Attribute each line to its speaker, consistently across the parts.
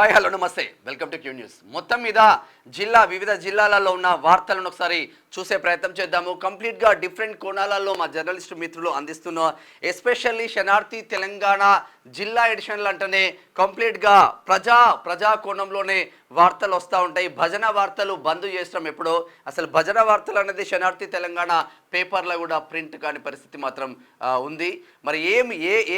Speaker 1: Hi hello నమస్తే welcome to Q news. మొత్తం మీద వివిధ జిల్లాలలో ఉన్న వార్తలను ఒకసారి చూసే ప్రయత్నం చేద్దాము. కంప్లీట్గా డిఫరెంట్ కోణాలలో మా జర్నలిస్టు మిత్రులు అందిస్తున్న ఎస్పెషల్లీ శనార్థి తెలంగాణ జిల్లా ఎడిషన్లు అంటేనే కంప్లీట్గా ప్రజా కోణంలోనే వార్తలు వస్తూ ఉంటాయి. భజన వార్తలు బంద్ చేస్తాం ఎప్పుడో. అసలు భజన వార్తలు అనేది శనార్థి తెలంగాణ పేపర్లో కూడా ప్రింట్ కాని పరిస్థితి మాత్రం ఉంది. మరి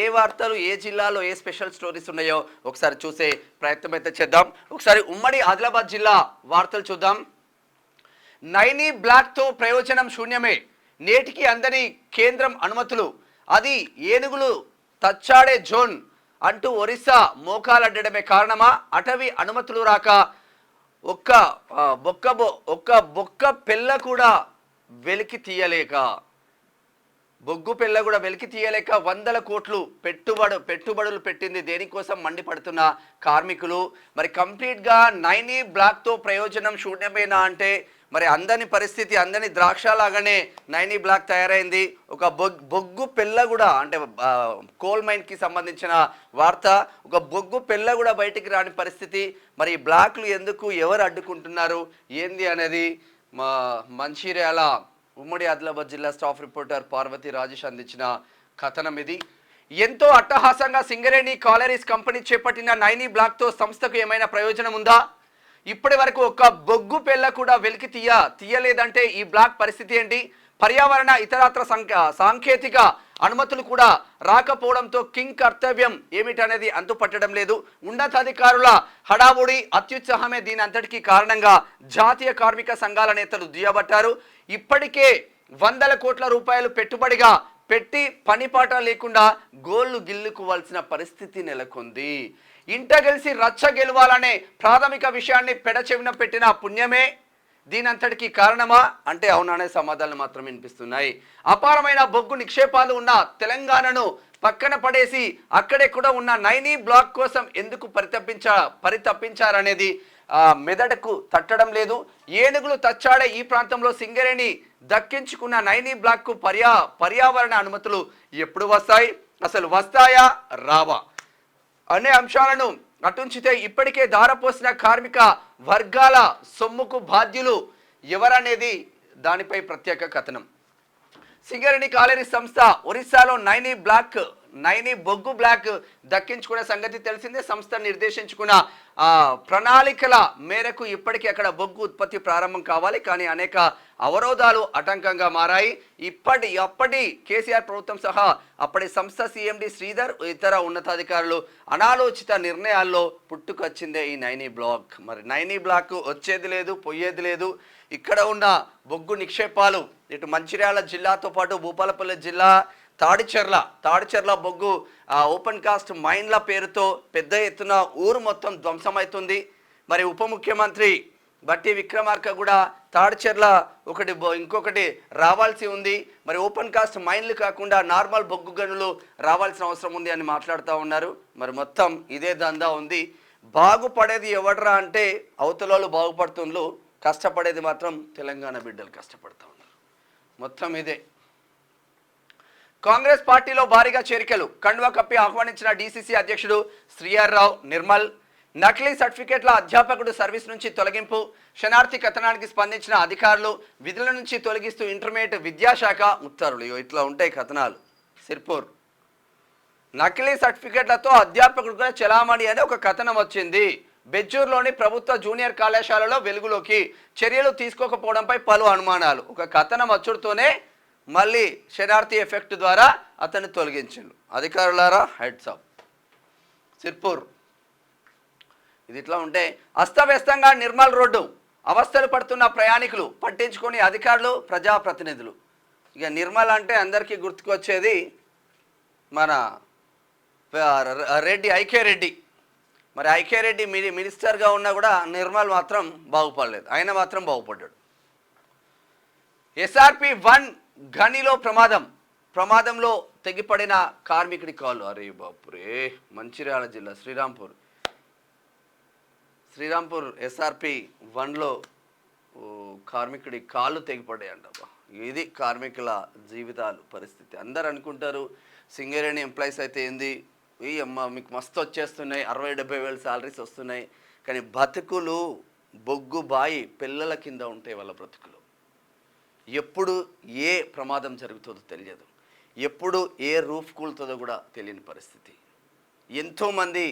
Speaker 1: ఏ వార్తలు ఏ జిల్లాలో ఏ స్పెషల్ స్టోరీస్ ఉన్నాయో ఒకసారి చూసే ప్రయత్నం అయితే చేద్దాం. ఒకసారి ఉమ్మడి ఆదిలాబాద్ జిల్లా వార్తలు చూద్దాం. నైనీ బ్లాక్తో ప్రయోజనం శూన్యమే, నేటికి అందని కేంద్రం అనుమతులు, అది ఏనుగులు తచ్చాడే జోన్ అంటూ ఒరిస్సా మోకాలడ్డడమే కారణమా? అటవీ అనుమతులు రాక ఒక్క బొక్క పెళ్ళ కూడా వెలికి తీయలేక వందల కోట్లు పెట్టుబడులు పెట్టింది దేనికోసం మండిపడుతున్న కార్మికులు. మరి కంప్లీట్గా నైనీ బ్లాక్తో ప్రయోజనం శూన్యమేనా అంటే మరి అందని పరిస్థితి, అందని ద్రాక్ష లాగానే నైనీ బ్లాక్ తయారైంది. ఒక బొగ్గు పెళ్ళ కూడా, అంటే కోల్ మైన్కి సంబంధించిన వార్త, ఒక బొగ్గు పెళ్ళ కూడా బయటికి రాని పరిస్థితి. మరి ఈ బ్లాక్లు ఎందుకు, ఎవరు అడ్డుకుంటున్నారు ఏంది అనేది మా మంచిర్యాల ఉమ్మడి ఆదిలాబాద్ జిల్లా స్టాఫ్ రిపోర్టర్ పార్వతి రాజేష్ అందించిన కథనం ఇది. ఎంతో అట్టహాసంగా సింగరేణి కాలరీస్ కంపెనీ చేపట్టిన నైనీ బ్లాక్తో సంస్థకు ఏమైనా ప్రయోజనం ఉందా? ఇప్పటి వరకు ఒక్క బొగ్గు పెళ్ళ కూడా వెలికి తీయలేదంటే ఈ బ్లాక్ పరిస్థితి ఏంటి? పర్యావరణ ఇతరత్ర సాంకేతిక అనుమతులు కూడా రాకపోవడంతో కింగ్ కర్తవ్యం ఏమిటనేది అంతుపట్టడం లేదు. ఉన్నతాధికారుల హడావుడి అత్యుత్సాహమే దీని అంతటికీ కారణంగా జాతీయ కార్మిక సంఘాల నేతలు దుయ్యబట్టారు. ఇప్పటికే వందల కోట్ల రూపాయలు పెట్టుబడిగా పెట్టి పనిపాట లేకుండా గోళ్లు గిల్లుకోవాల్సిన పరిస్థితి నెలకొంది. ఇంట గెలిచి రచ్చ గెలవాలనే ప్రాథమిక విషయాన్ని పెడచెవిన పెట్టిన పుణ్యమే దీనంతటికి కారణమా అంటే అవుననే సమాధానాలు మాత్రం వినిపిస్తున్నాయి. అపారమైన బొగ్గు నిక్షేపాలు ఉన్న తెలంగాణను పక్కన పడేసి అక్కడెక్కడ ఉన్న నైనీ బ్లాక్ కోసం ఎందుకు పరితపించారనేది మెదడుకు తట్టడం లేదు. ఏనుగులు తచ్చాడే ఈ ప్రాంతంలో సింగరేణి దక్కించుకున్న నైనీ బ్లాక్కు పర్యావరణ అనుమతులు ఎప్పుడు వస్తాయి, అసలు వస్తాయా రావా అనే అంశాలను అటుంచితే ఇప్పటికే దారపోసిన కార్మిక వర్గాల సొమ్ముకు బాధ్యులు ఎవరనేది దానిపై ప్రత్యేక కథనం. సింగరేణి కాలేరీ సంస్థ ఒరిస్సాలో నైనీ బొగ్గు బ్లాక్ దక్కించుకునే సంగతి తెలిసిందే. సంస్థ నిర్దేశించుకున్న ప్రణాళికల మేరకు ఇప్పటికీ అక్కడ బొగ్గు ఉత్పత్తి ప్రారంభం కావాలి, కానీ అనేక అవరోధాలు ఆటంకంగా మారాయి. అప్పటి కేసీఆర్ ప్రభుత్వం సహా అప్పటి సంస్థ సిఎండి శ్రీధర్ ఇతర ఉన్నతాధికారులు అనాలోచిత నిర్ణయాల్లో పుట్టుకొచ్చిందే ఈ నైనీ బ్లాక్. మరి నైనీ బ్లాక్ వచ్చేది లేదు, పోయేది లేదు. ఇక్కడ ఉన్న బొగ్గు నిక్షేపాలు ఇటు మంచిర్యాల జిల్లాతో పాటు భూపాలపల్లి జిల్లా తాడిచెర్ల బొగ్గు ఓపెన్ కాస్ట్ మైన్ల పేరుతో పెద్ద ఎత్తున ఊరు మొత్తం ధ్వంసమవుతుంది. మరి ఉప ముఖ్యమంత్రి బట్టి విక్రమార్క కూడా తాడిచెర్ల ఇంకొకటి రావాల్సి ఉంది. మరి ఓపెన్ కాస్ట్ మైన్లు కాకుండా నార్మల్ బొగ్గు గనులు రావాల్సిన అవసరం ఉంది అని మాట్లాడుతూ ఉన్నారు. మరి మొత్తం ఇదే దందా ఉంది. బాగుపడేది ఎవడరా అంటే అవతలలో బాగుపడుతుండ్రు, కష్టపడేది మాత్రం తెలంగాణ బిడ్డలు కష్టపడుతూ ఉన్నారు. మొత్తం ఇదే. కాంగ్రెస్ పార్టీలో భారీగా చేరికలు, కండువా కప్పి ఆహ్వానించిన డీసీసీ అధ్యక్షుడు శ్రీఆర్ రావు నిర్మల్. నకిలీ సర్టిఫికేట్ల అధ్యాపకుడు సర్వీస్ నుంచి తొలగింపు, శనార్థి కథనానికి స్పందించిన అధికారులు, విధుల నుంచి తొలగిస్తూ ఇంటర్మీడియట్ విద్యాశాఖ ఉత్తర్వులు. ఇట్లా ఉంటాయి కథనాలు. సిర్పూర్ నకిలీ సర్టిఫికేట్లతో అధ్యాపకుడుగా చెలామణి అనే ఒక కథనం వచ్చింది. బెజ్జూరులోని ప్రభుత్వ జూనియర్ కళాశాలలో వెలుగులోకి, చర్యలు తీసుకోకపోవడంపై పలు అనుమానాలు. ఒక కథనం వచ్చుడుతోనే మళ్ళీ శనార్థి ఎఫెక్ట్ ద్వారా అతన్ని తొలగించిండు. అధికారులారా హెడ్స్ అప్. సిర్పూర్ ఇది ఇట్లా ఉంటే అస్తవ్యస్తంగా నిర్మల్ రోడ్డు, అవస్థలు పడుతున్న ప్రయాణికులు పట్టించుకొని అధికారులు ప్రజాప్రతినిధులు. ఇక నిర్మల్ అంటే అందరికీ గుర్తుకొచ్చేది మన ఐకే రెడ్డి. మరి ఐకే రెడ్డి మినిస్టర్గా ఉన్నా కూడా నిర్మల్ మాత్రం బాగుపడలేదు, ఆయన మాత్రం బాగుపడ్డాడు. SRP 1 గనిలో ప్రమాదంలో తెగిపడిన కార్మికుడి కాలు. అరే బాపురే, మంచిర్యాల జిల్లా శ్రీరాంపూర్ SRP 1లో కార్మికుడి కాళ్ళు తెగిపడ్డాయంట. ఇది కార్మికుల జీవితాలు పరిస్థితి. అందరు అనుకుంటారు సింగరేణి ఎంప్లాయీస్ అయితే ఏంది, ఈ అమ్మ మీకు మస్తు వచ్చేస్తున్నాయి, 60-70 వేలు శాలరీస్ వస్తున్నాయి, కానీ బతుకులు బొగ్గు బాయి పిల్లల కింద ఉంటాయి వాళ్ళ బ్రతుకులు. ఎప్పుడు ఏ ప్రమాదం జరుగుతుందో తెలియదు, ఎప్పుడు ఏ రూఫ్ కూలుతుందో కూడా తెలియని పరిస్థితి. ఎంతోమంది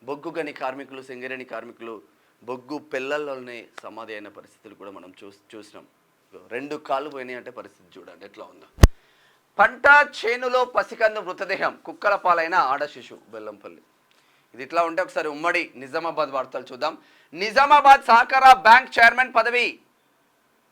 Speaker 1: బొగ్గు గని కార్మికులు, సింగరేణి కార్మికులు బొగ్గు పిల్లల్లోనే సమాధి అయిన పరిస్థితులు కూడా మనం చూసినాం. 2 కాళ్ళు పోయినాయి అంటే పరిస్థితి చూడండి ఎట్లా ఉందో. పంట చేనులో పసికందు మృతదేహం కుక్కల పాలైన ఆడ శిశువు బెల్లంపల్లి. ఇది ఇట్లా ఉంటే ఒకసారి ఉమ్మడి నిజామాబాద్ వార్తలు చూద్దాం. నిజామాబాద్ సహకార బ్యాంక్ చైర్మన్ పదవి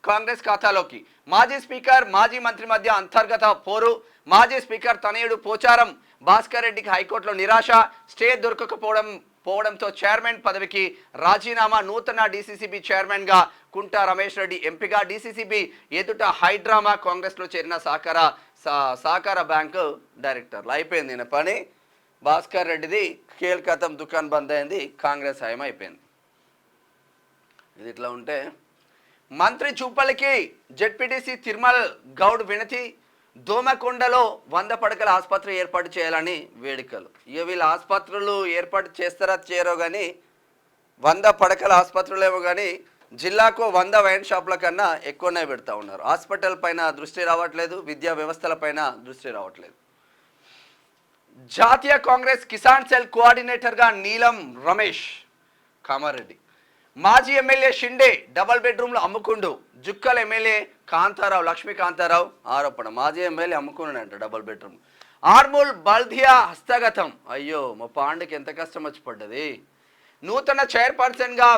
Speaker 1: కాంగ్రెస్ ఖాతాలోకి. మాజీ స్పీకర్ మాజీ మంత్రి మధ్య అంతర్గత పోరు. మాజీ స్పీకర్ తనయుడు పోచారం భాస్కర్ రెడ్డికి హైకోర్టులో నిరాశ. స్టే దొరకకపోవడంతో చైర్మన్ పదవికి రాజీనామా. నూతన డీసీసీబీ చైర్మన్ గా కుంటా రమేష్ రెడ్డి ఎంపిక. డీసీసీబీ ఎదుట హైడ్రామా. కాంగ్రెస్ లో చేరిన సహకార బ్యాంకు డైరెక్టర్లు. అయిపోయింది ఈయన పని. భాస్కర్ రెడ్డిది కేల్కతం దుకాన్ బంద్ అయింది, కాంగ్రెస్ హయం అయిపోయింది. ఇది ఇట్లా ఉంటే మంత్రి చూపల్లికి జెడ్పీటీసీ తిరుమల్ గౌడ్ వినతి. దోమకొండలో 100 పడకల ఆసుపత్రి ఏర్పాటు చేయాలని వేడుకలు. ఇక వీళ్ళు ఆసుపత్రులు ఏర్పాటు చేస్తారా చేయరో కానీ 100 పడకల ఆసుపత్రులు ఏమో కానీ జిల్లాకు 100 వైన్ షాపుల కన్నా ఎక్కువనే పెడతా ఉన్నారు. హాస్పిటల్ పైన దృష్టి రావట్లేదు, విద్యా వ్యవస్థల పైన దృష్టి రావట్లేదు. జాతీయ కాంగ్రెస్ కిసాన్ సెల్ కోఆర్డినేటర్గా నీలం రమేష్ కామారెడ్డి. మాజీ ఎమ్మెల్యే షిండే డబల్ బెడ్రూమ్లు అమ్ముకుండు. జుక్కల్ ఎమ్మెల్యే కాంతారావు లక్ష్మీకాంతారావు ఆరోపణ. మాజీ ఎమ్మెల్యే అమ్ముకున్నాడంట డబల్ బెడ్రూమ్. ఆర్మూల్ బల్దియా హస్తగతం. అయ్యో మా పాండకి ఎంత కష్టం వచ్చి పడ్డది. నూతన చైర్పర్సన్గా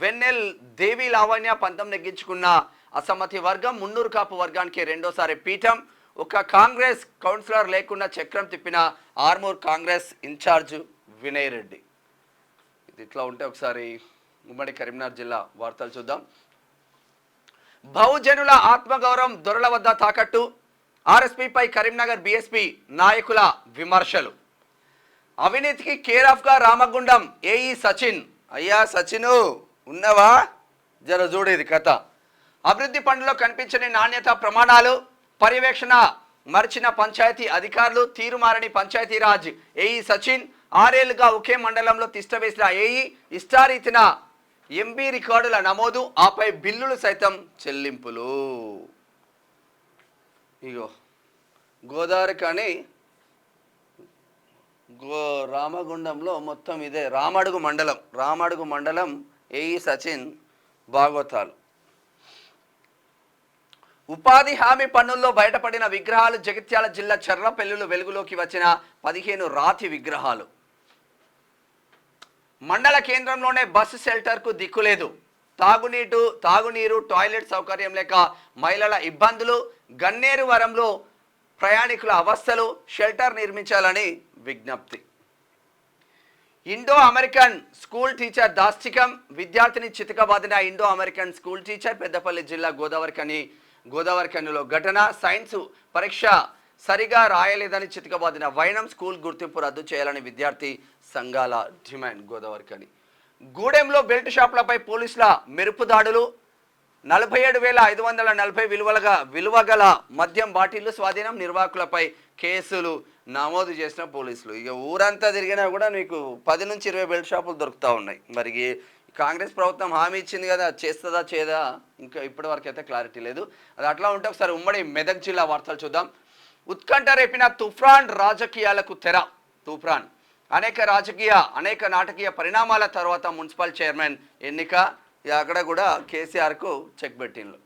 Speaker 1: వెన్నెల్ దేవి లావణ్య పంతం నెగ్గించుకున్న అసమ్మతి వర్గం. మున్నూరు కాపు వర్గానికి రెండోసారి పీఠం. ఒక కాంగ్రెస్ కౌన్సిలర్ లేకుండా చక్రం తిప్పిన ఆర్మూర్ కాంగ్రెస్ ఇన్ఛార్జ్ వినయ్ రెడ్డి. ఇది ఇట్లా ఉంటే ఒకసారి ఉమ్మడి కరీంనగర్ జిల్లా వార్తలు చూద్దాం. బహుజనుల ఆత్మగౌరవం దొరల వద్ద తాకట్టు. ఆర్ఎస్పీపై కరీంనగర్ బీఎస్పీ నాయకుల విమర్శలు. అవినీతికి కేర్ ఆఫ్గా రామగుండం ఏఈ సచిన్. అయ్యా సచిను ఉన్నవా, జర చూడేది కథ. అభివృద్ధి పనుల్లో కనిపించని నాణ్యత ప్రమాణాలు. పర్యవేక్షణ మర్చిన పంచాయతీ అధికారులు. తీరుమారని పంచాయతీరాజ్ ఏఈ సచిన్. 6 ఏళ్లుగా ఒకే మండలంలో తిష్టవేసిన ఏఈ. ఇష్టారీతిన ఎంబీ రికార్డుల నమోదు, ఆపై బిల్లులు సైతం చెల్లింపులు. ఇగో గోదావరి కానీ రామగుండంలో మొత్తం ఇదే. రామడుగు మండలం ఏఈ సచిన్ భాగవతాలు. ఉపాధి హామీ పన్నుల్లో బయటపడిన విగ్రహాలు. జగిత్యాల జిల్లా చర్లపల్లిలో వెలుగులోకి వచ్చిన 15 రాతి విగ్రహాలు. మండల కేంద్రంలోనే బస్సు షెల్టర్కు దిక్కులేదు. తాగునీరు టాయిలెట్ సౌకర్యం లేక మహిళల ఇబ్బందులు. గన్నేరు వరంలో ప్రయాణికుల అవస్థలు. షెల్టర్ నిర్మించాలని విజ్ఞప్తి. ఇండో అమెరికన్ స్కూల్ టీచర్ దాష్టికం. విద్యార్థిని చితకబాదిన Indo American school teacher. Peddapalli జిల్లా గోదావరికనిలో ఘటన. సైన్స్ పరీక్ష సరిగా రాయలేదని చితకబాదిన వైనం. స్కూల్ గుర్తింపు రద్దు చేయాలని విద్యార్థి సంఘాల డిమాండ్. గోదావరికని గూడెంలో బెల్ట్ షాపులపై పోలీసుల మెరుపు దాడులు. 47,540 విలువగల మద్యం బాటిళ్లు స్వాధీనం. నిర్వాహకులపై కేసులు నమోదు చేసిన పోలీసులు. ఇక ఊరంతా తిరిగినా కూడా మీకు 10 నుంచి 20 బెల్ట్ షాపులు దొరుకుతూ ఉన్నాయి. మరి కాంగ్రెస్ ప్రభుత్వం హామీ ఇచ్చింది కదా, చేస్తుందా చేయదా ఇంకా ఇప్పటి వరకు అయితే క్లారిటీ లేదు. అది అట్లా ఉంటే ఒకసారి ఉమ్మడి మెదక్ జిల్లా వార్తలు చూద్దాం. ఉత్కంఠ రేపిన తుఫాన్ రాజకీయాలకు తెర. తుఫాన్ అనేక నాటకీయ పరిణామాల తర్వాత మున్సిపల్ చైర్మన్ ఎన్నిక. అక్కడ కూడా కేసీఆర్కు చెక్ పెట్టిండ్రు.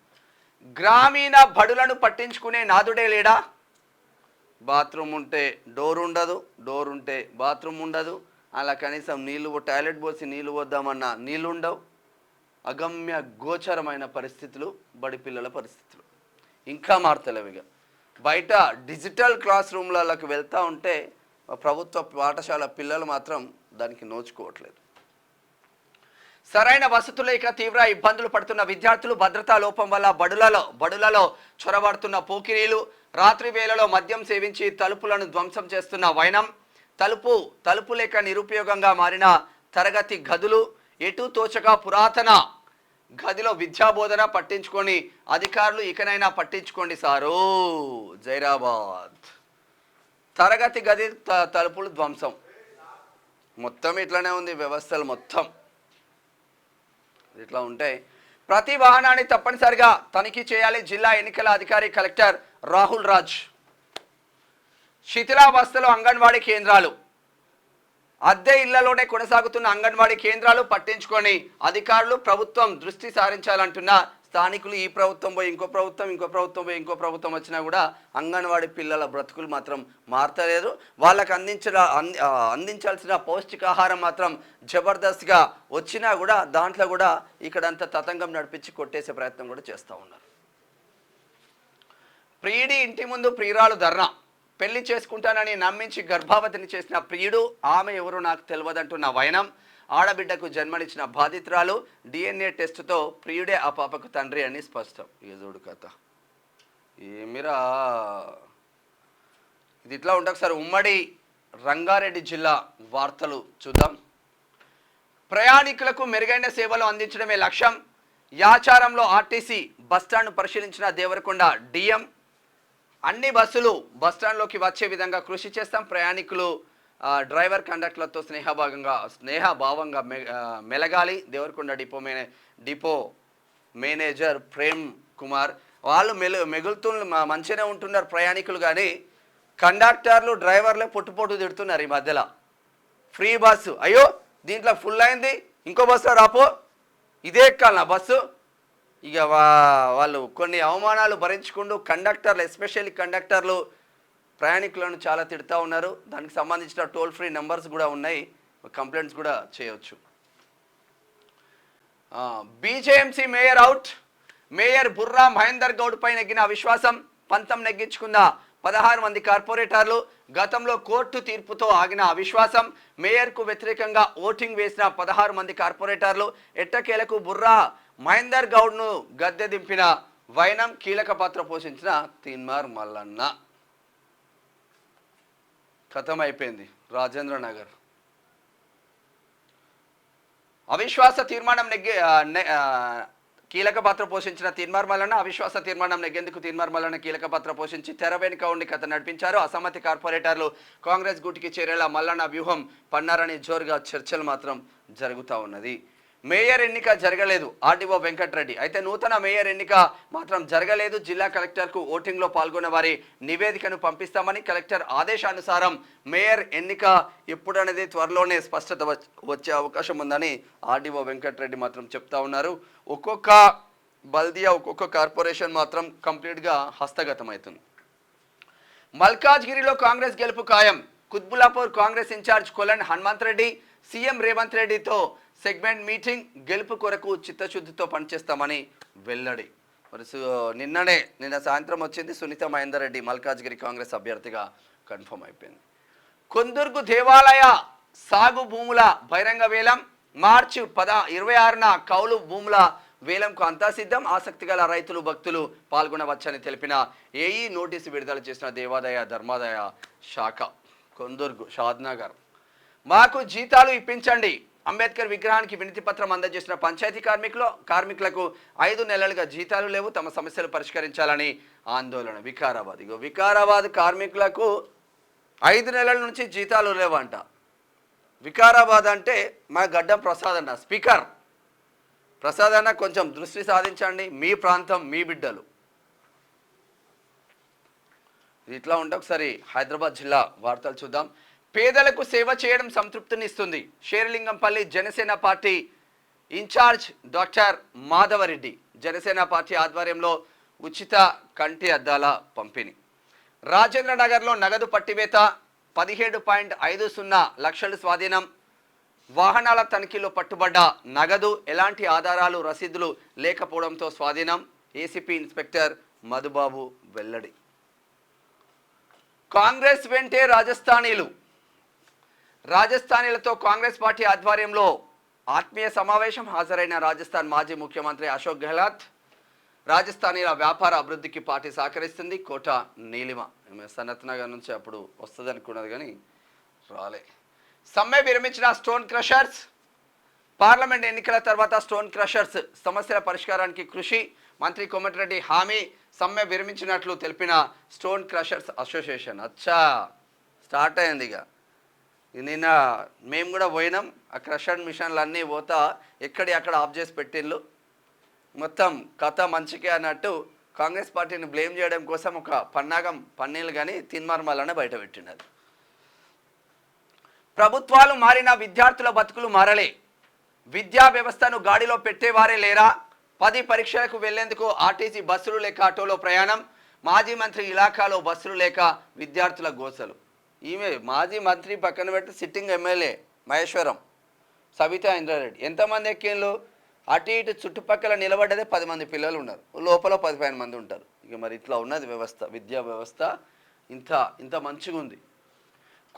Speaker 1: గ్రామీణ బడులను పట్టించుకునే నాదుడే లేడా. బాత్రూమ్ ఉంటే డోర్ ఉండదు, డోర్ ఉంటే బాత్రూమ్ ఉండదు. అలా కనీసం టాయిలెట్ పోసి నీళ్లు పోద్దామన్నా నీళ్ళు ఉండవు. అగమ్య గోచరమైన పరిస్థితులు బడి పిల్లల పరిస్థితులు. ఇంకా మారతలేవు. ఇక బయట డిజిటల్ క్లాస్ రూమ్లలోకి వెళ్తూ ఉంటే ప్రభుత్వ పాఠశాల పిల్లలు మాత్రం దానికి నోచుకోవట్లేదు. సరైన వసతులు లేక తీవ్ర ఇబ్బందులు పడుతున్న విద్యార్థులు. భద్రతా లోపం వల్ల బడులలో చొరబడుతున్న పోకిరీలు. రాత్రి వేళలో మద్యం సేవించి తలుపులను ధ్వంసం చేస్తున్న వైనం. తలుపు లేక నిరుపయోగంగా మారిన తరగతి గదులు. ఎటు తోచగా పురాతన గదిలో విద్యాబోధన పట్టించుకొని అధికారులు ఇకనైనా పట్టించుకోండి సారు. జైరాబాద్ తరగతి గది తలుపులు ధ్వంసం. మొత్తం ఇట్లానే ఉంది వ్యవస్థలు మొత్తం ఇట్లా ఉంటాయి. ప్రతి వాహనాన్ని తప్పనిసరిగా తనిఖీ చేయాలి జిల్లా ఎన్నికల అధికారి కలెక్టర్ రాహుల్ రాజ్. శిథిలావస్థలో అంగన్వాడీ కేంద్రాలు, అద్దె ఇళ్లలోనే కొనసాగుతున్న అంగన్వాడీ కేంద్రాలు పట్టించుకొని అధికారులు ప్రభుత్వం దృష్టి సారించాలంటున్న స్థానికులు. ఈ ప్రభుత్వం పోయి ఇంకో ప్రభుత్వం, ఇంకో ప్రభుత్వం పోయి ఇంకో ప్రభుత్వం వచ్చినా కూడా అంగన్వాడీ పిల్లల బ్రతుకులు మాత్రం మారతలేదు. వాళ్ళకు అందించాల్సిన పౌష్టికాహారం మాత్రం జబర్దస్త్గా వచ్చినా కూడా దాంట్లో కూడా ఇక్కడంతా తతంగం నడిపించి కొట్టేసే ప్రయత్నం కూడా చేస్తూ ఉన్నారు. ప్రియుడి ఇంటి ముందు ప్రియురాలు ధర్నా. పెళ్లి చేసుకుంటానని నమ్మించి గర్భావతిని చేసిన ప్రియుడు, ఆమె ఎవరో నాకు తెలియదంటున్న వైనం. ఆడబిడ్డకు జన్మనిచ్చిన బాధితురాలు. DNA టెస్టుతో ప్రియుడే ఆ పాపకు తండ్రి అని స్పష్టం. ఏజోడు కథ ఏమిరా ఇది. ఇట్లా ఉంటుంది. ఒకసారి ఉమ్మడి రంగారెడ్డి జిల్లా వార్తలు చూద్దాం. ప్రయాణికులకు మెరుగైన సేవలు అందించడమే లక్ష్యం. యాచారంలో ఆర్టీసీ బస్టాండ్ను పరిశీలించిన దేవరకొండ DM. అన్ని బస్సులు బస్టాండ్లోకి వచ్చే విధంగా కృషి చేస్తాం. ప్రయాణికులు డ్రైవర్ కండక్టర్లతో స్నేహభావంగా మెలగాలి. దేవరకొండ డిపో మేనేజర్ ప్రేమ్ కుమార్ వాళ్ళు మెగులుతూ మంచిగానే ఉంటున్నారు ప్రయాణికులు, కానీ కండక్టర్లు డ్రైవర్లే పొట్టు తిడుతున్నారు ఈ మధ్యలో. ఫ్రీ బస్సు, అయ్యో దీంట్లో ఫుల్ అయింది, ఇంకో బస్సులో రాపో, ఇదే ఎక్కాలి నా బస్సు. ఇక వాళ్ళు కొన్ని అవమానాలు భరించుకుంటూ కండక్టర్లు, ఎస్పెషల్లీ కండక్టర్లు ప్రయాణికులను చాలా తిడుతూ ఉన్నారు. దానికి సంబంధించిన టోల్ ఫ్రీ నెంబర్స్ కూడా ఉన్నాయి, కంప్లైంట్స్ కూడా చేయవచ్చు. BJMC mayor out. Mayor Burra Mahender Goud పై నెగ్గిన అవిశ్వాసం. పంతం నెగ్గించుకున్న 16 మంది కార్పొరేటర్లు. గతంలో కోర్టు తీర్పుతో ఆగిన అవిశ్వాసం. మేయర్కు వ్యతిరేకంగా ఓటింగ్ వేసిన 16 మంది కార్పొరేటర్లు. ఎట్టకేలకు బుర్రా మహేందర్ గౌడ్ను గద్దె దింపిన వైనం. కీలక పాత్ర పోషించిన తీన్మార్ మల్లన్న. ఖతం అయిపోయింది రాజేంద్ర నగర్. అవిశ్వాస తీర్మానం కీలక పాత్ర పోషించిన తీన్మార్ మల్లన్న. అవిశ్వాస తీర్మానం నెగ్గేందుకు తీన్మార్ మల్లన్న కీలక పాత్ర పోషించి తెర వెనుక ఉండి కథ నడిపించారు. అసమ్మతి కార్పొరేటర్లు కాంగ్రెస్ గూటికి చేరేలా మల్లన్న వ్యూహం పన్నారని జోరుగా చర్చలు మాత్రం జరుగుతూ ఉన్నది. మేయర్ ఎన్నిక జరగలేదు ఆర్డీఓ వెంకటరెడ్డి. అయితే నూతన మేయర్ ఎన్నిక మాత్రం జరగలేదు. జిల్లా కలెక్టర్కు ఓటింగ్లో పాల్గొన్న వారి నివేదికను పంపిస్తామని కలెక్టర్ ఆదేశానుసారం మేయర్ ఎన్నిక ఎప్పుడనేది త్వరలోనే స్పష్టత వచ్చే అవకాశం ఉందని ఆర్డీఓ వెంకటరెడ్డి మాత్రం చెప్తా ఉన్నారు. ఒక్కొక్క బల్దియా, ఒక్కొక్క కార్పొరేషన్ మాత్రం కంప్లీట్గా హస్తగతం అవుతుంది. మల్కాజ్గిరిలో కాంగ్రెస్ గెలుపు ఖాయం. కుత్బుల్లాపూర్ కాంగ్రెస్ ఇన్ఛార్జ్ కొలన్ హనుమంత్ రెడ్డి సీఎం రేవంత్ రెడ్డితో సెగ్మెంట్ మీటింగ్. గెలుపు కొరకు చిత్తశుద్ధితో పనిచేస్తామని వెల్లడి. మరి నిన్న సాయంత్రం వచ్చింది. సునీత మహేందర్ రెడ్డి మల్కాజ్గిరి కాంగ్రెస్ అభ్యర్థిగా కన్ఫర్మ్ అయిపోయింది. కొందుర్గు దేవాలయ సాగు భూముల బహిరంగ వేలం. మార్చి 26న కౌలు భూముల వేలంకు అంతా సిద్ధం. ఆసక్తి గల రైతులు భక్తులు పాల్గొనవచ్చని తెలిపిన ఏఈ నోటీసు విడుదల చేసిన దేవాదాయ ధర్మాదాయ శాఖ. కొందుర్గు షాద్నగర్. మాకు జీతాలు ఇప్పించండి. అంబేద్కర్ విగ్రహానికి వినతి పత్రం అందజేసిన పంచాయతీ కార్మికులకు 5 నెలలుగా జీతాలు లేవు, తమ సమస్యలు పరిష్కరించాలని ఆందోళన. వికారాబాద్. వికారాబాద్ కార్మికులకు 5 నెలల నుంచి జీతాలు లేవంట. వికారాబాద్ అంటే మా గడ్డం ప్రసాద్ అన్న, స్పీకర్ ప్రసాద్ అన్న కొంచెం దృష్టి సాధించండి. మీ ప్రాంతం, మీ బిడ్డలు. ఇట్లా ఉంటే ఒకసారి హైదరాబాద్ జిల్లా వార్తలు చూద్దాం. పేదలకు సేవ చేయడం సంతృప్తినిస్తుంది. Serilingampally Janasena party incharge doctor Madhav Reddy. Janasena party ఆధ్వర్యంలో ఉచిత కంటి అద్దాల పంపిణీ. రాజేంద్ర నగర్లో నగదు పట్టివేత. 17.50 లక్షలు స్వాధీనం. వాహనాల తనిఖీలో పట్టుబడ్డ నగదు, ఎలాంటి ఆధారాలు రసీదులు లేకపోవడంతో స్వాధీనం. ఏసీపీ ఇన్స్పెక్టర్ మధుబాబు వెల్లడి. కాంగ్రెస్ వెంటే రాజస్థానీలతో కాంగ్రెస్ పార్టీ ఆధ్వర్యంలో ఆత్మీయ సమావేశం. హాజరైన రాజస్థాన్ మాజీ ముఖ్యమంత్రి అశోక్ గెహ్లాట్. రాజస్థానీల వ్యాపార అభివృద్ధికి పార్టీ సహకరిస్తుంది. కోట నీలిమ సనత్ నగర్ నుంచి అప్పుడు వస్తుంది అనుకున్నది కానీ రాలే. సమ్మె విరమించిన స్టోన్ క్రషర్స్. పార్లమెంట్ ఎన్నికల తర్వాత స్టోన్ క్రషర్స్ సమస్యల పరిష్కారానికి కృషి. మంత్రి కోమటిరెడ్డి హామీ. సమ్మె విరమించినట్లు తెలిపిన స్టోన్ క్రషర్స్ అసోసియేషన్. అచ్చా స్టార్ట్ అయింది ఇక. నిన్న మేము కూడా పోయినాం, ఆ క్రషర్ మిషన్లు అన్నీ పోతా ఎక్కడి అక్కడ ఆఫ్ చేసి పెట్టిళ్ళు. మొత్తం కథ మంచికే అన్నట్టు కాంగ్రెస్ పార్టీని బ్లేమ్ చేయడం కోసం ఒక పన్నాగం పన్నీళ్ళు కానీ తిన్మార్మాలనే బయట పెట్టినది. ప్రభుత్వాలు మారిన విద్యార్థుల బతుకులు మారలే. విద్యా వ్యవస్థను గాడిలో పెట్టేవారే లేరా? 10 పరీక్షలకు వెళ్లేందుకు ఆర్టీసీ బస్సులు లేక ఆటోలో ప్రయాణం. మాజీ మంత్రి ఇలాకాలో బస్సులు లేక విద్యార్థుల గోసలు. ఈమె మాజీ మంత్రి పక్కన పెట్టి సిట్టింగ్ ఎమ్మెల్యే మహేశ్వరం సబితా ఇంద్రారెడ్డి ఎంతమంది ఎక్కిళ్ళు? అటు ఇటు చుట్టుపక్కల నిలబడ్డదే 10 మంది పిల్లలు ఉన్నారు, లోపల 15 మంది ఉంటారు. ఇక మరి ఇట్లా ఉన్నది వ్యవస్థ, విద్యా వ్యవస్థ ఇంత మంచిగా ఉంది.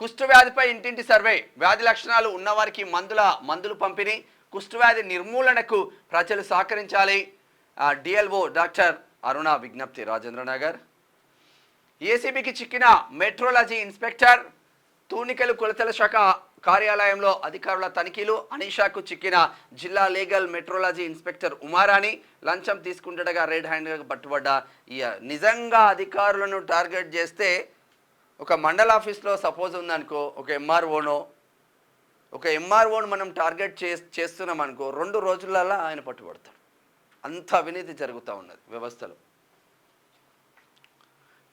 Speaker 1: కుష్ఠవ్యాధిపై ఇంటింటి సర్వే. వ్యాధి లక్షణాలు ఉన్నవారికి మందులు పంపిణీ. కుష్ఠవ్యాధి నిర్మూలనకు ప్రజలు సహకరించాలి. డిఎల్ఓ డాక్టర్ అరుణ విజ్ఞప్తి. రాజేంద్రనగర్. ఏసీబీకి చిక్కిన మెట్రోలజీ ఇన్స్పెక్టర్. తూనికలు కొలతల శాఖ కార్యాలయంలో అధికారుల తనిఖీలు. అనీషాకు చిక్కిన జిల్లా లీగల్ మెట్రోలజీ ఇన్స్పెక్టర్ ఉమారాణి. లంచం తీసుకుంటుండగా రెడ్ హ్యాండ్గా పట్టుబడ్డ. నిజంగా అధికారులను టార్గెట్ చేస్తే ఒక మండల ఆఫీస్లో సపోజ్ ఉందనుకో, ఒక ఎంఆర్ఓను మనం టార్గెట్ చేస్తున్నాం అనుకో, 2 రోజులలో ఆయన పట్టుబడతాడు. అంత అవినీతి జరుగుతూ ఉన్నది వ్యవస్థలో.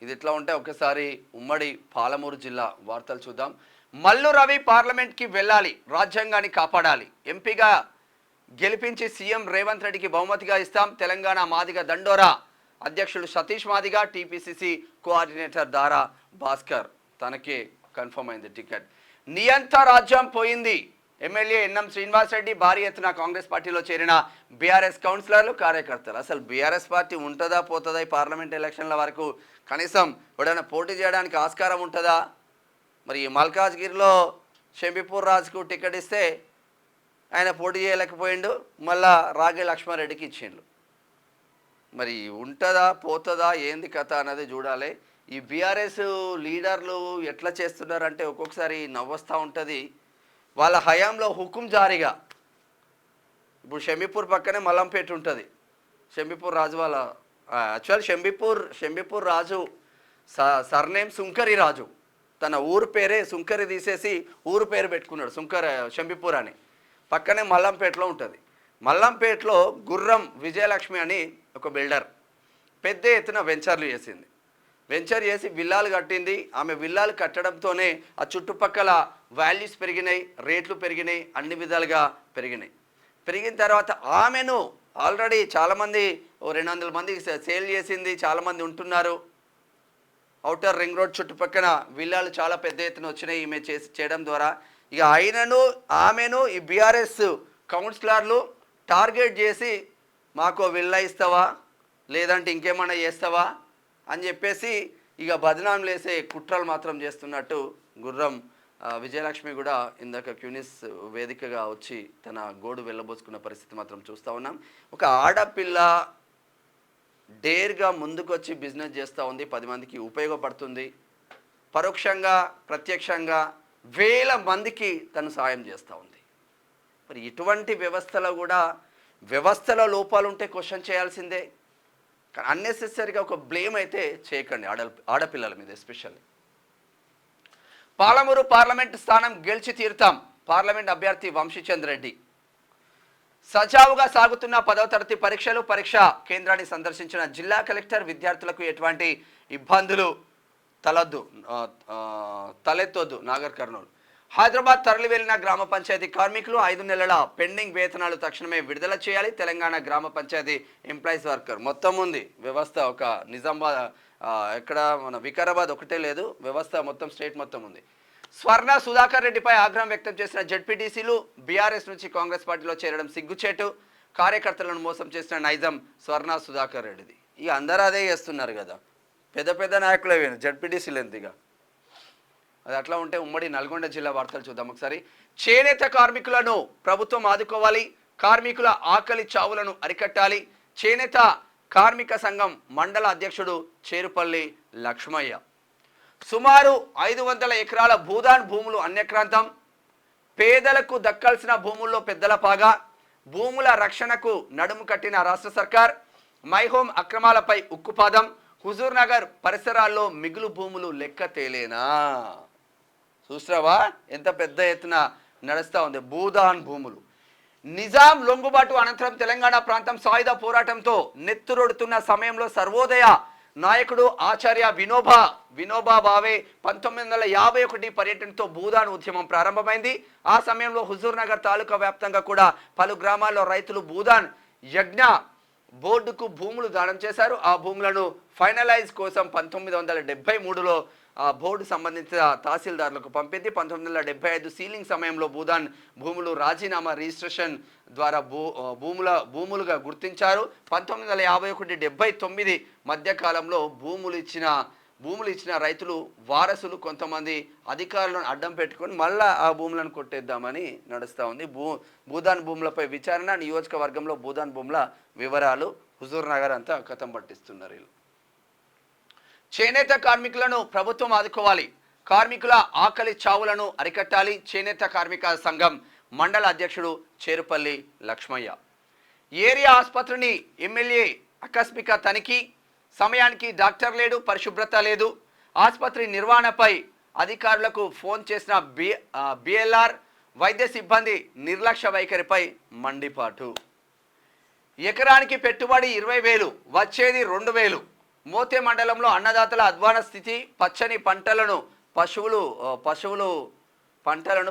Speaker 1: ఇది ఎట్లా ఉంటే ఒకసారి ఉమ్మడి పాలమూరు జిల్లా వార్తలు చూద్దాం. మల్లు రవి పార్లమెంట్కి వెళ్ళాలి, రాజ్యాంగాన్ని కాపాడాలి. ఎంపీగా గెలిపించి సీఎం రేవంత్ రెడ్డికి బహుమతిగా ఇస్తాం. తెలంగాణ మాదిగ దండోరా అధ్యక్షుడు సతీష్ మాదిగ. టీపీసీసీ కోఆర్డినేటర్ దారా భాస్కర్ తనకే కన్ఫర్మ్ అయింది టికెట్. నియంత రాజ్యం పోయింది. MLA NM Srinivas Reddy. భారీ ఎత్తున కాంగ్రెస్ పార్టీలో చేరిన బీఆర్ఎస్ కౌన్సిలర్లు, కార్యకర్తలు. అసలు బీఆర్ఎస్ పార్టీ ఉంటుందా పోతుందా? ఈ పార్లమెంట్ ఎలక్షన్ల వరకు కనీసం ఎవడైనా పోటీ చేయడానికి ఆస్కారం ఉంటుందా? మరి మల్కాజ్గిరిలో షంబీపూర్ రాజుకు టికెట్ ఇస్తే ఆయన పోటీ చేయలేకపోయిండు, మళ్ళా రాగే లక్ష్మారెడ్డికి ఇచ్చిండు. మరి ఉంటుందా పోతుందా ఏంది కథ అన్నది చూడాలి. ఈ బీఆర్ఎస్ లీడర్లు ఎట్లా చేస్తున్నారంటే ఒక్కొక్కసారి నవ్వొస్తూ ఉంటుంది. వాళ్ళ హయాంలో హుకుం జారీగా, ఇప్పుడు షంబీపూర్ పక్కనే మల్లంపేట ఉంటుంది. షంబీపూర్ రాజు వాళ్ళ యాక్చువల్ షంబీపూర్ రాజు సర్నేమ్ సుంకరి రాజు. తన ఊరు పేరే సుంకరి తీసేసి ఊరు పేరు పెట్టుకున్నాడు, షంబీపూర్ అని. పక్కనే మల్లంపేటలో ఉంటుంది. మల్లంపేటలో గుర్రం విజయలక్ష్మి అని ఒక బిల్డర్ పెద్ద ఎత్తున వెంచర్ చేసి విల్లాలు కట్టింది. ఆమె విల్లాలు కట్టడంతోనే ఆ చుట్టుపక్కల వాల్యూస్ పెరిగినాయి, రేట్లు పెరిగినాయి, అన్ని విధాలుగా పెరిగిన తర్వాత ఆమెను ఆల్రెడీ చాలామంది 200 మందికి సేల్ చేసింది. చాలామంది ఉంటున్నారు. ఔటర్ రింగ్ రోడ్ చుట్టుపక్కల విల్లాలు చాలా పెద్ద ఎత్తున వచ్చినాయి ఈమె చేయడం ద్వారా. ఇక ఆమెను ఈ బీఆర్ఎస్ కౌన్సిలర్లు టార్గెట్ చేసి మాకు విల్లా ఇస్తావా లేదంటే ఇంకేమన్నా చేస్తావా అని చెప్పేసి ఇక బదనాం లేసే కుట్రలు మాత్రం చేస్తున్నట్టు గుర్రం విజయలక్ష్మి కూడా ఇందాక క్యూనిస్ వేదికగా వచ్చి తన గోడు వెళ్ళబోసుకున్న పరిస్థితి మాత్రం చూస్తూ ఉన్నాం. ఒక ఆడపిల్ల డేర్గా ముందుకొచ్చి బిజినెస్ చేస్తూ ఉంది, 10 మందికి ఉపయోగపడుతుంది. పరోక్షంగా ప్రత్యక్షంగా వేల మందికి తను సాయం చేస్తూ ఉంది. మరి ఇటువంటి వ్యవస్థలో కూడా వ్యవస్థలో లోపాలు ఉంటే క్వశ్చన్ చేయాల్సిందే. కానీ అన్నెసెసరీగా ఒక బ్లేమ్ అయితే చేయకండి ఆడపిల్లల మీద ఎస్పెషల్లీ. పాలమూరు పార్లమెంట్ స్థానం గెలిచి తీరుతాం. పార్లమెంట్ అభ్యర్థి వంశీచంద్ రెడ్డి. సజావుగా సాగుతున్న 10వ తరగతి పరీక్షా కేంద్రాన్ని సందర్శించిన జిల్లా కలెక్టర్ విద్యార్థులకు ఎటువంటి ఇబ్బందులు తలెత్తొద్దు నాగర్ కర్నూలు. హైదరాబాద్ తరలి వెళ్లిన గ్రామ పంచాయతీ కార్మికులు 5 నెలల పెండింగ్ వేతనాలు తక్షణమే విడుదల చేయాలి. తెలంగాణ గ్రామ పంచాయతీ ఎంప్లాయీస్ వర్కర్ మొత్తం ఉంది వ్యవస్థ. ఒక నిజామాబాద్ ఎక్కడ మన వికారాబాద్ ఒకటే లేదు, వ్యవస్థ మొత్తం స్టేట్ మొత్తం ఉంది. స్వర్ణ సుధాకర్ రెడ్డిపై ఆగ్రహం వ్యక్తం చేసిన జెడ్పీటీసీలు. బీఆర్ఎస్ నుంచి కాంగ్రెస్ పార్టీలో చేరడం సిగ్గుచేటు. కార్యకర్తలను మోసం చేసిన నైజం స్వర్ణ సుధాకర్ రెడ్డిది. ఇక అందరూ అదే చేస్తున్నారు కదా, పెద్ద నాయకులే జెడ్పీటీసీలు ఎంతగా. అది అట్లా ఉంటే ఉమ్మడి నల్గొండ జిల్లా వార్తలు చూద్దాం ఒకసారి. చేనేత కార్మికులను ప్రభుత్వం ఆదుకోవాలి. కార్మికుల ఆకలి చావులను అరికట్టాలి. చేనేత కార్మిక సంఘం మండల అధ్యక్షుడు చేరుపల్లి లక్ష్మయ్య. సుమారు 500 ఎకరాల భూదాన్ భూములు అన్యక్రాంతం. పేదలకు దక్కాల్సిన భూముల్లో పెద్దల పాగా. భూముల రక్షణకు నడుము కట్టిన రాష్ట్ర సర్కార్. మైహోం అక్రమాలపై ఉక్కుపాదం. హుజూర్ నగర్ పరిసరాల్లో మిగులు భూములు లెక్క తేలేనా? చూసినావా ఎంత పెద్ద ఎత్తున నడుస్తూ ఉంది. భూదాన్ భూములు. నిజాం లొంగుబాటు అనంతరం తెలంగాణ ప్రాంతం సాయుధ పోరాటంతో నెత్తురొడుతున్న సమయంలో సర్వోదయ నాయకుడు ఆచార్య వినోబా భావే 1951 పర్యటనతో భూదాన్ ఉద్యమం ప్రారంభమైంది. ఆ సమయంలో హుజూర్ నగర్ తాలూకా వ్యాప్తంగా కూడా పలు గ్రామాల్లో రైతులు భూదాన్ యజ్ఞ బోర్డుకు భూములు దానం చేశారు. ఆ భూములను ఫైనలైజ్ కోసం 1973లో ఆ బోర్డు సంబంధించిన తహసీల్దారులకు పంపింది. 1975 సీలింగ్ సమయంలో భూదాన్ భూములు రాజీనామా రిజిస్ట్రేషన్ ద్వారా భూములుగా గుర్తించారు. 1951-79 మధ్యకాలంలో భూములు ఇచ్చిన రైతులు వారసులు కొంతమంది అధికారులను అడ్డం పెట్టుకొని మళ్ళా ఆ భూములను కొట్టేద్దామని నడుస్తూ ఉంది. భూదాన్ భూములపై విచారణ, నియోజకవర్గంలో భూదాన్ భూముల వివరాలు, హుజూర్ నగర్ అంతా కథం పట్టిస్తున్నారు వీళ్ళు. చేనేత కార్మికులను ప్రభుత్వం ఆదుకోవాలి, కార్మికుల ఆకలి చావులను అరికట్టాలి. చేనేత కార్మిక సంఘం మండల అధ్యక్షుడు చేరుపల్లి లక్ష్మయ్య. ఏరియా ఆసుపత్రిని ఎమ్మెల్యే ఆకస్మిక తనిఖీ, సమయానికి డాక్టర్ లేడు, పరిశుభ్రత లేదు. ఆసుపత్రి నిర్వహణపై అధికారులకు ఫోన్ చేసిన బిఎల్ఆర్, వైద్య సిబ్బంది నిర్లక్ష్య వైఖరిపై మండిపాటు. ఎకరానికి పెట్టుబడి 20,000, వచ్చేది 2,000. మోతే మండలంలో అన్నదాతల అధ్వాన స్థితి. పచ్చని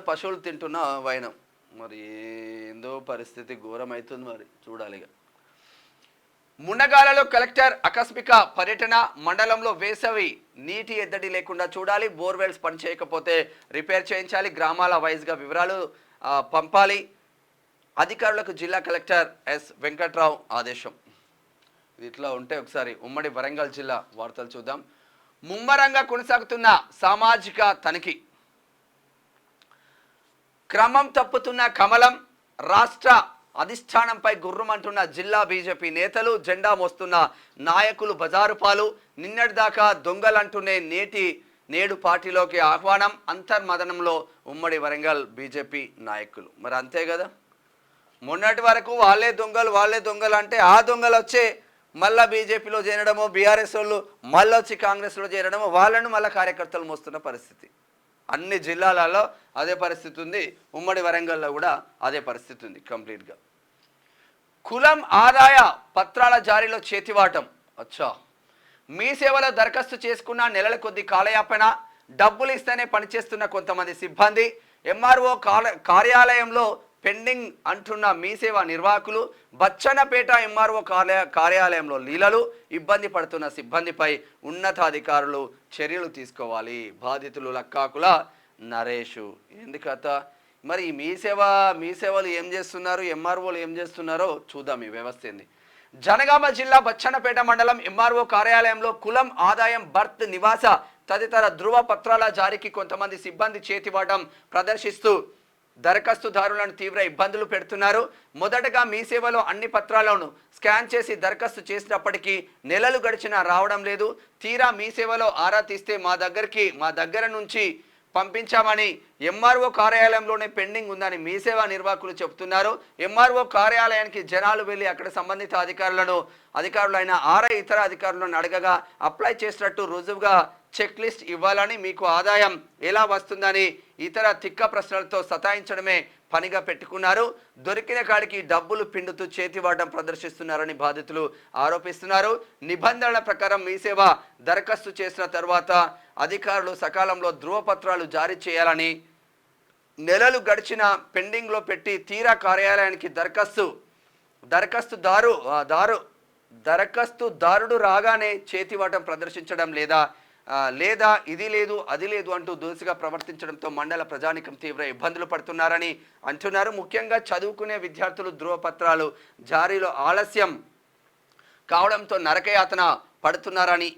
Speaker 1: పశువులు తింటున్న వైనం. మరి ఏందో పరిస్థితి ఘోరమవుతుంది, మరి చూడాలిగా. మున్నగాలలో కలెక్టర్ ఆకస్మిక పర్యటన. మండలంలో వేసవి నీటి ఎద్దడి లేకుండా చూడాలి. బోర్వెల్స్ పనిచేయకపోతే రిపేర్ చేయించాలి. గ్రామాల వైజ్గా వివరాలు పంపాలి. అధికారులకు జిల్లా కలెక్టర్ ఎస్ వెంకట్రావు ఆదేశం. ఇట్లా ఉంటే ఒకసారి ఉమ్మడి వరంగల్ జిల్లా వార్తలు చూద్దాం. ముమ్మరంగా కొనసాగుతున్న సామాజిక తనిఖీ. క్రమం తప్పుతున్న కమలం. రాష్ట్ర అధిష్టానంపై గుర్రమంటున్న జిల్లా బీజేపీ నేతలు. జెండా మోస్తున్న నాయకులు బజారుపాలు. నిన్నటిదాకా దొంగలంటూనే నేడు పార్టీలోకి ఆహ్వానం. అంతర్మదనంలో ఉమ్మడి వరంగల్ బీజేపీ నాయకులు. మరి అంతే కదా, మొన్నటి వరకు వాళ్ళే దొంగలు అంటే ఆ దొంగలు వచ్చే మళ్ళీ బీజేపీలో చేరడమో, బీఆర్ఎస్ వాళ్ళు మళ్ళీ వచ్చి కాంగ్రెస్లో చేరడమో, వాళ్ళను మళ్ళీ కార్యకర్తలు మోస్తున్న పరిస్థితి. అన్ని జిల్లాలలో అదే పరిస్థితి ఉంది. ఉమ్మడి వరంగల్లో కూడా అదే పరిస్థితి ఉంది కంప్లీట్గా. కులం ఆదాయ పత్రాల జారీలో చేతివాటం. మీ సేవలో దరఖాస్తు చేసుకున్న నెలల కొద్ది కాలయాపన. డబ్బులు ఇస్తేనే పనిచేస్తున్న కొంతమంది సిబ్బంది. ఎంఆర్ఓ కార్యాలయంలో పెండింగ్ అంటున్న మీ సేవ నిర్వాహకులు. బచ్చన్నపేట ఎంఆర్ఓ కార్యాలయంలో లీలలు. ఇబ్బంది పడుతున్న సిబ్బందిపై ఉన్నతాధికారులు చర్యలు తీసుకోవాలి. బాధితులు లక్కాకుల నరేషు. ఎందుకత మరి మీ సేవలు ఏం చేస్తున్నారు, ఎంఆర్ఓలు ఏం చేస్తున్నారో చూద్దాం. ఈ వ్యవస్థ ఏంది. జనగామ జిల్లా బచ్చన్నపేట మండలం ఎంఆర్ఓ కార్యాలయంలో కులం, ఆదాయం, బర్త్, నివాస తదితర ధృవ పత్రాల జారీకి కొంతమంది సిబ్బంది చేతివాటం ప్రదర్శిస్తూ దరఖాస్తుదారులను తీవ్ర ఇబ్బందులు పెడుతున్నారు. మొదటగా మీ సేవలో అన్ని పత్రాలను స్కాన్ చేసి దరఖాస్తు చేసినప్పటికీ నెలలు గడిచినా రావడం లేదు. తీరా మీ సేవలో ఆరా తీస్తే మా దగ్గర నుంచి పంపించామని ఎంఆర్ఓ కార్యాలయంలోనే పెండింగ్ ఉందని మీ సేవా నిర్వాహకులు చెబుతున్నారు. ఎంఆర్ఓ కార్యాలయానికి జనాలు వెళ్ళి అక్కడ సంబంధిత అధికారులైన ఇతర అధికారులను అడగగా అప్లై చేసినట్టు రుజువుగా చెక్ లిస్ట్ ఇవ్వాలని, మీకు ఆదాయం ఎలా వస్తుందని ఇతర తిక్క ప్రశ్నలతో సతాయించడమే పనిగా పెట్టుకున్నారు. దొరికిన కాడికి డబ్బులు పిండుతూ చేతివాటం ప్రదర్శిస్తున్నారని బాధితులు ఆరోపిస్తున్నారు. నిబంధనల ప్రకారం మీ సేవ దరఖాస్తు చేసిన తర్వాత అధికారులు సకాలంలో ధృవపత్రాలు జారీ చేయాలని, నెలలు పెండింగ్లో పెట్టి తీరా కార్యాలయానికి దరఖాస్తుదారుడు రాగానే చేతివాటం ప్రదర్శించడం లేదా ఇది లేదు అది లేదు అంటూ దోసిగా ప్రవర్తించడంతో మండల ప్రజానికం తీవ్ర ఇబ్బందులు పడుతున్నారని అంటున్నారు. ముఖ్యంగా చదువుకునే విద్యార్థులు ధృవపత్రాలు జారీలో ఆలస్యం కావడంతో నరకయాతన పడుతున్నారని,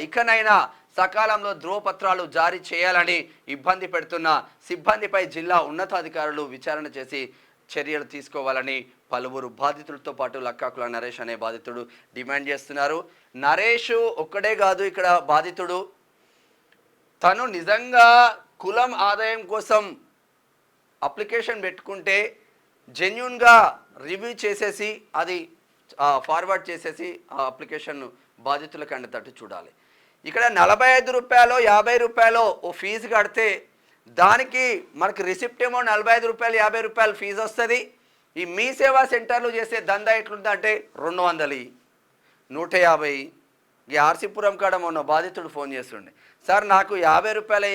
Speaker 1: ఇకనైనా సకాలంలో ధృవపత్రాలు జారీ చేయాలని ఇబ్బంది పెడుతున్న సిబ్బందిపై జిల్లా ఉన్నతాధికారులు విచారణ చేసి చర్యలు తీసుకోవాలని పలువురు బాధితులతో పాటు లక్కాకుల నరేష్ అనే బాధితుడు డిమాండ్ చేస్తున్నారు. నరేష్ ఒక్కడే కాదు ఇక్కడ బాధితుడు. తను నిజంగా కులం ఆదాయం కోసం అప్లికేషన్ పెట్టుకుంటే జెన్యూన్గా రివ్యూ చేసేసి అది ఫార్వర్డ్ చేసేసి ఆ అప్లికేషన్ బాధితులకు అందేటట్టు చూడాలి. ఇక్కడ 45 రూపాయలు 50 రూపాయలు ఓ ఫీజు కడితే దానికి మనకు రిసిప్ట్ ఏమో 45 రూపాయలు 50 రూపాయలు ఫీజు వస్తుంది. ఈ మీ సేవా సెంటర్లు చేసే దందా ఎట్లుందంటే 200, 150. ఈ ఆర్సీపురం కాడ మొన్న బాధితుడు ఫోన్ చేస్తుండే, సార్ నాకు 50 రూపాయలు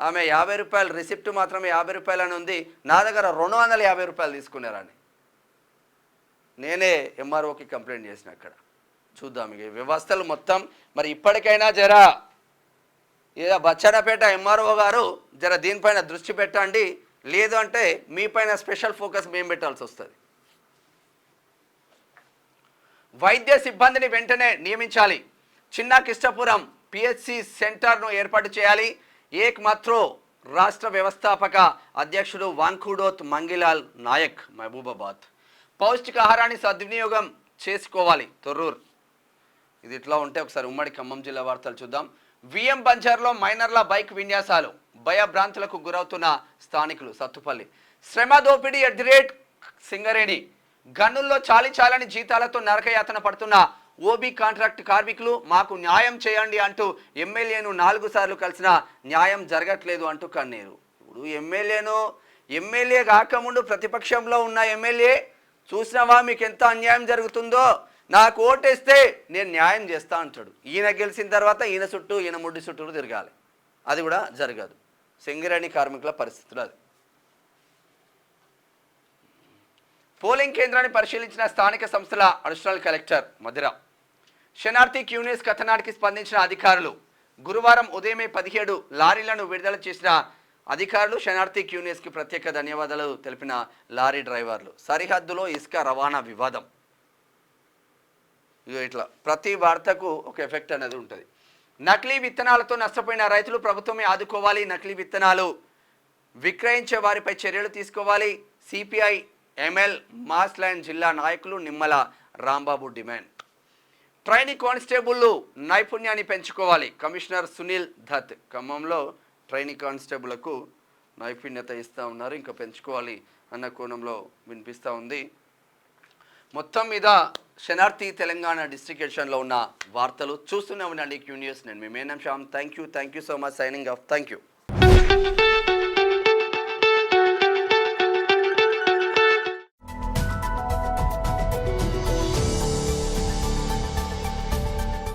Speaker 1: ఆమె 50 రూపాయలు రిసిప్ట్ మాత్రమే 50 రూపాయలు అని ఉంది, నా దగ్గర 250 రూపాయలు తీసుకున్నారని. నేనే ఎంఆర్ఓకి కంప్లైంట్ చేసిన. అక్కడ చూద్దాం ఇక వ్యవస్థలు మొత్తం. మరి ఇప్పటికైనా జరా ఏదో బచ్చన్నపేట ఎంఆర్ఓ గారు జర దీనిపైన దృష్టి పెట్టండి, లేదు అంటే మీపైన స్పెషల్ ఫోకస్ మేము పెట్టాల్సి వస్తుంది. వైద్య సిబ్బందిని వెంటనే నియమించాలి. చిన్న కిష్టపురం పిహెచ్సి సెంటర్ను ఏర్పాటు చేయాలి. ఏక్ మాత్రో రాష్ట్ర వ్యవస్థాపక అధ్యక్షుడు వాంఖుడోత్ మంగిలాల్ నాయక్ మహబూబాబాద్. పౌష్టికాహారాన్ని సద్వినియోగం చేసుకోవాలి తొర్రూర్. ఇది ఇట్లా ఉంటే ఒకసారి ఉమ్మడి ఖమ్మం జిల్లా వార్తలు చూద్దాం. విఎం బంజార్లో మైనర్ల బైక్ విన్యాసాలు, భయభ్రాంతులకు గురవుతున్న స్థానికులు. సత్తుపల్లి శ్రమ దోపిడీ సింగరేణి గనుల్లో చాలని జీతాలతో నరకయాతన పడుతున్న ఓబీ కాంట్రాక్ట్ కార్మికులు మాకు న్యాయం చేయండి అంటూ ఎమ్మెల్యేను 4 సార్లు కలిసిన న్యాయం జరగట్లేదు అంటూ కన్నీరు. ఇప్పుడు ఎమ్మెల్యే కాకముందు ప్రతిపక్షంలో ఉన్న ఎమ్మెల్యే చూసినావా మీకు ఎంత అన్యాయం జరుగుతుందో, నాకు ఓటేస్తే నేను న్యాయం చేస్తా అంటాడు. ఈయన గెలిచిన తర్వాత ఈయన చుట్టూ ఈయన ముడ్డి చుట్టూ తిరగాలి. అది కూడా జరగదు. సింగరేణి కార్మికుల పరిస్థితులు అది. పోలింగ్ కేంద్రాన్ని పరిశీలించిన స్థానిక సంస్థల అడిషనల్ కలెక్టర్ మధిర. శనార్థి క్యూనిస్ కథనానికి స్పందించిన అధికారులు. గురువారం ఉదయమే 17 లారీలను విడుదల చేసిన అధికారులు. శనార్థి క్యూనిస్కి ప్రత్యేక ధన్యవాదాలు తెలిపిన లారీ డ్రైవర్లు. సరిహద్దులో ఇసుక రవాణా వివాదం. ఇట్లా ప్రతి వార్తకు ఒక ఎఫెక్ట్ అనేది ఉంటుంది. నకిలీ విత్తనాలతో నష్టపోయిన రైతులు ప్రభుత్వమే ఆదుకోవాలి. నకిలీ విత్తనాలు విక్రయించే వారిపై చర్యలు తీసుకోవాలి. సిపిఐ ఎంఎల్ మాస్ లైన్ జిల్లా నాయకులు Nimmala Rambabu demand. Trainee constable నైపుణ్యాన్ని పెంచుకోవాలి. కమిషనర్ సునీల్ దత్. ఖమ్మంలో ట్రైనీ కానిస్టేబుల్కు నైపుణ్యత ఇస్తూ ఉన్నారు, ఇంకా పెంచుకోవాలి అన్న కోణంలో వినిపిస్తూ ఉంది. మొత్తం మీద శనార్థి తెలంగాణ డిస్ట్రిక్ట్ ఉన్న వార్తలు చూస్తూనే ఉండండి క్యూ న్యూస్. నేను మీ Menam Shyam. Thank you so much. Signing off. Thank you.